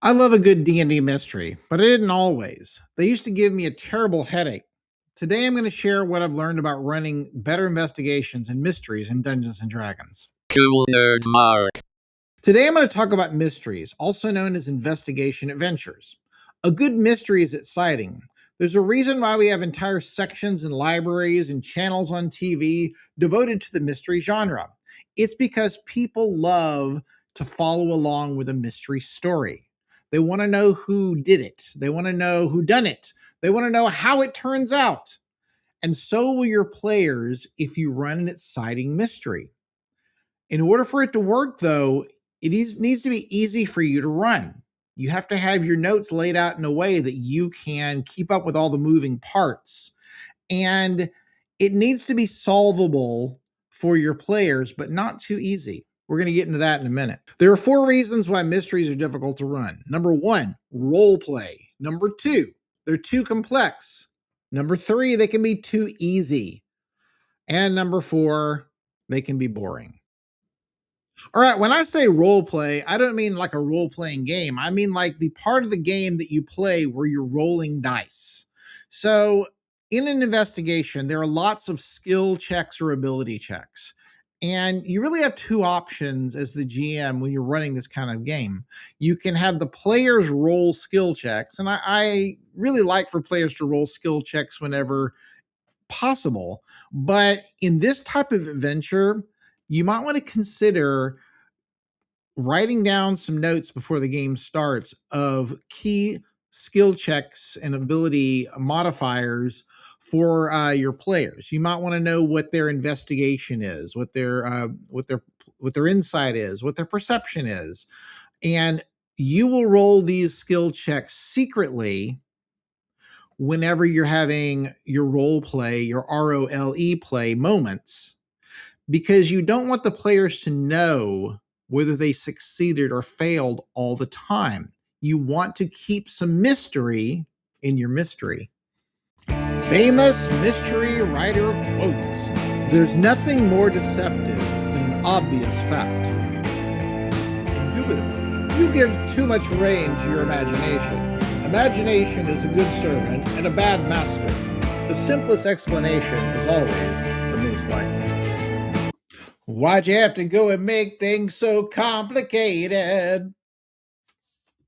I love a good D&D mystery, but I didn't always. They used to give me a terrible headache. Today I'm going to share what I've learned about running better investigations and mysteries in Dungeons and Dragons. Cool Nerd Mark. Today I'm going to talk about mysteries, also known as investigation adventures. A good mystery is exciting. There's a reason why we have entire sections and libraries and channels on TV devoted to the mystery genre. It's because people love to follow along with a mystery story. They want to know who did it. They want to know who done it. They want to know how it turns out. And so will your players if you run an exciting mystery. In order for it to work, though, needs to be easy for you to run. You have to have your notes laid out in a way that you can keep up with all the moving parts. And it needs to be solvable for your players, but not too easy. We're going to get into that in a minute. There are 4 reasons why mysteries are difficult to run. Number 1, role play. Number 2, they're too complex. Number 3, they can be too easy. And number 4, they can be boring. All right, when I say role play, I don't mean like a role playing game. I mean like the part of the game that you play where you're rolling dice. So, in an investigation, there are lots of skill checks or ability checks. And you really have 2 options as the GM when you're running this kind of game. You can have the players roll skill checks, and I really like for players to roll skill checks whenever possible. But in this type of adventure, you might want to consider writing down some notes before the game starts of key skill checks and ability modifiers for your players. You might want to know what their investigation is, what their insight is, what their perception is, and you will roll these skill checks secretly whenever you're having your role play, your ROLE play moments, because you don't want the players to know whether they succeeded or failed all the time. You want to keep some mystery in your mystery. Famous mystery writer quotes: "There's nothing more deceptive than an obvious fact. Indubitably, you give too much rein to your imagination. Imagination is a good servant and a bad master. The simplest explanation is always the most likely." Why'd you have to go and make things so complicated?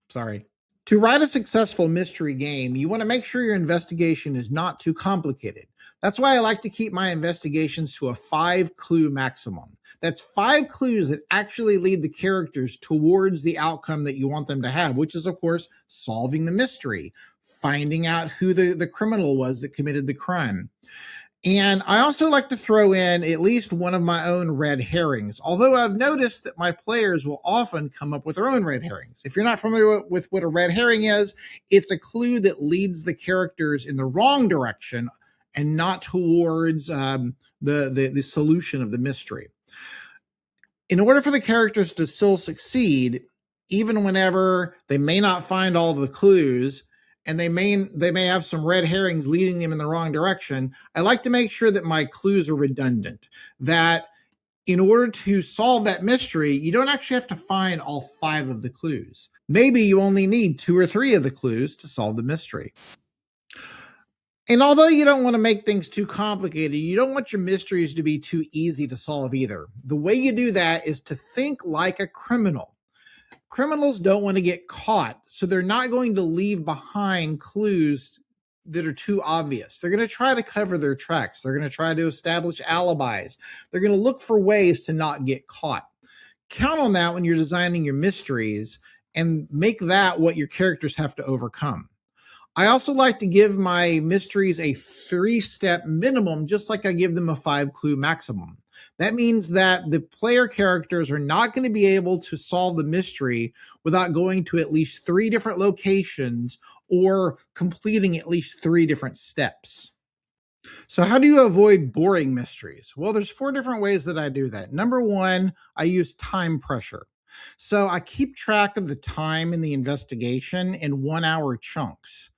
Sorry. To write a successful mystery game, you want to make sure your investigation is not too complicated. That's why I like to keep my investigations to a 5-clue maximum. That's 5 clues that actually lead the characters towards the outcome that you want them to have, which is, of course, solving the mystery, finding out who the criminal was that committed the crime. And I also like to throw in at least one of my own red herrings, although I've noticed that my players will often come up with their own red herrings. If you're not familiar with what a red herring is, it's a clue that leads the characters in the wrong direction and not towards the solution of the mystery. In order for the characters to still succeed, even whenever they may not find all the clues, and they may have some red herrings leading them in the wrong direction, I like to make sure that my clues are redundant, that in order to solve that mystery, you don't actually have to find all 5 of the clues. Maybe you only need 2 or 3 of the clues to solve the mystery. And although you don't want to make things too complicated, you don't want your mysteries to be too easy to solve either. The way you do that is to think like a criminal. Criminals don't want to get caught, so they're not going to leave behind clues that are too obvious. They're going to try to cover their tracks. They're going to try to establish alibis. They're going to look for ways to not get caught. Count on that when you're designing your mysteries and make that what your characters have to overcome. I also like to give my mysteries a 3-step minimum, just like I give them a 5-clue maximum. That means that the player characters are not going to be able to solve the mystery without going to at least 3 different locations or completing at least 3 different steps. So how do you avoid boring mysteries? Well, there's 4 different ways that I do that. Number 1, I use time pressure. So I keep track of the time in the investigation in 1-hour chunks.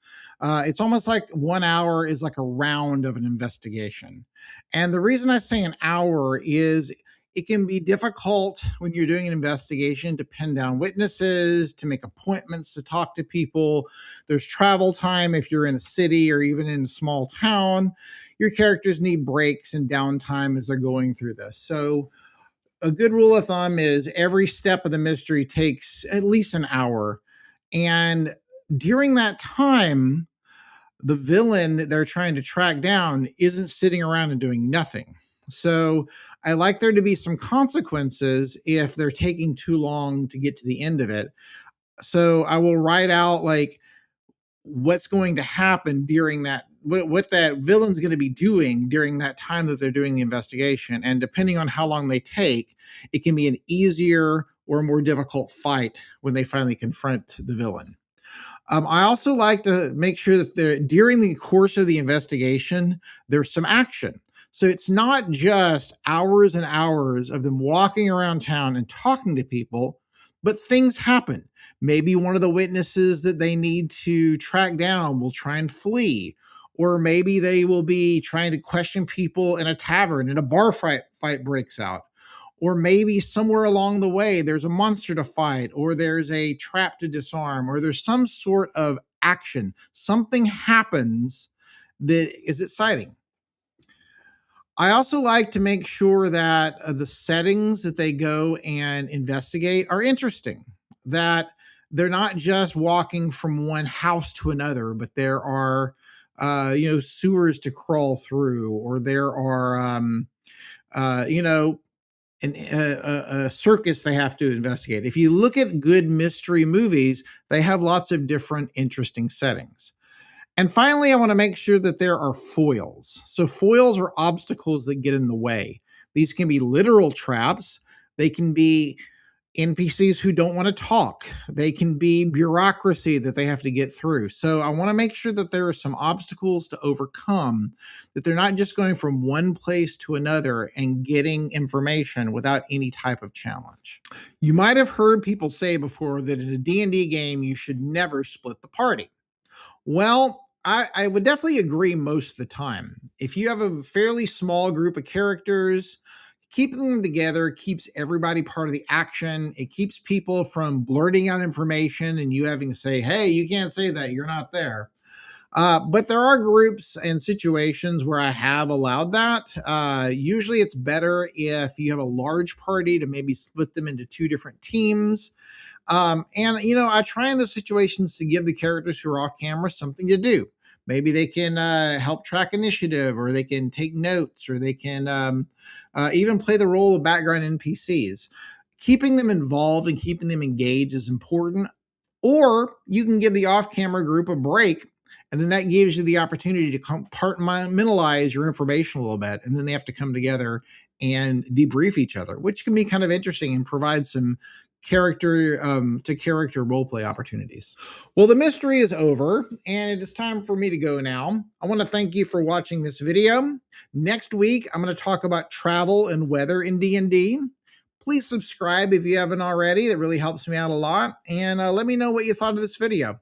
It's almost like 1 hour is like a round of an investigation. And the reason I say an hour is It can be difficult when you're doing an investigation to pin down witnesses, to make appointments, to talk to people. There's travel time if you're in a city or even in a small town. Your characters need breaks and downtime as they're going through this. So a good rule of thumb is every step of the mystery takes at least an hour. And during that time, the villain that they're trying to track down isn't sitting around and doing nothing. So I like there to be some consequences if they're taking too long to get to the end of it. So I will write out like what's going to happen during that, what that villain's going to be doing during that time that they're doing the investigation. And depending on how long they take, it can be an easier or more difficult fight when they finally confront the villain. I also like to make sure that during the course of the investigation, there's some action. So it's not just hours and hours of them walking around town and talking to people, but things happen. Maybe one of the witnesses that they need to track down will try and flee, or maybe they will be trying to question people in a tavern and a bar fight breaks out. Or maybe somewhere along the way, there's a monster to fight, or there's a trap to disarm, or there's some sort of action. Something happens that is exciting. I also like to make sure that the settings that they go and investigate are interesting, that they're not just walking from one house to another, but there are, sewers to crawl through, or there are, a circus they have to investigate. If you look at good mystery movies, they have lots of different interesting settings. And finally, I want to make sure that there are foils. So foils are obstacles that get in the way. These can be literal traps. They can be NPCs who don't want to talk. They can be bureaucracy that they have to get through. So I want to make sure that there are some obstacles to overcome, that they're not just going from one place to another and getting information without any type of challenge. You might have heard people say before that in a D&D game, you should never split the party. Well, I would definitely agree most of the time. If you have a fairly small group of characters, keeping them together keeps everybody part of the action. It keeps people from blurting out information and you having to say, hey, you can't say that, you're not there. But there are groups and situations where I have allowed that. Usually it's better if you have a large party to maybe split them into two different teams. I try in those situations to give the characters who are off camera something to do. Maybe they can help track initiative, or they can take notes, or they can even play the role of background NPCs. Keeping them involved and keeping them engaged is important. Or you can give the off-camera group a break, and then that gives you the opportunity to compartmentalize your information a little bit, and then they have to come together and debrief each other, which can be kind of interesting and provide some character to character role play opportunities. Well, the mystery is over and it is time for me to go now. I want to thank you for watching this video. Next week, I'm going to talk about travel and weather in D&D. Please subscribe if you haven't already. That really helps me out a lot. And let me know what you thought of this video.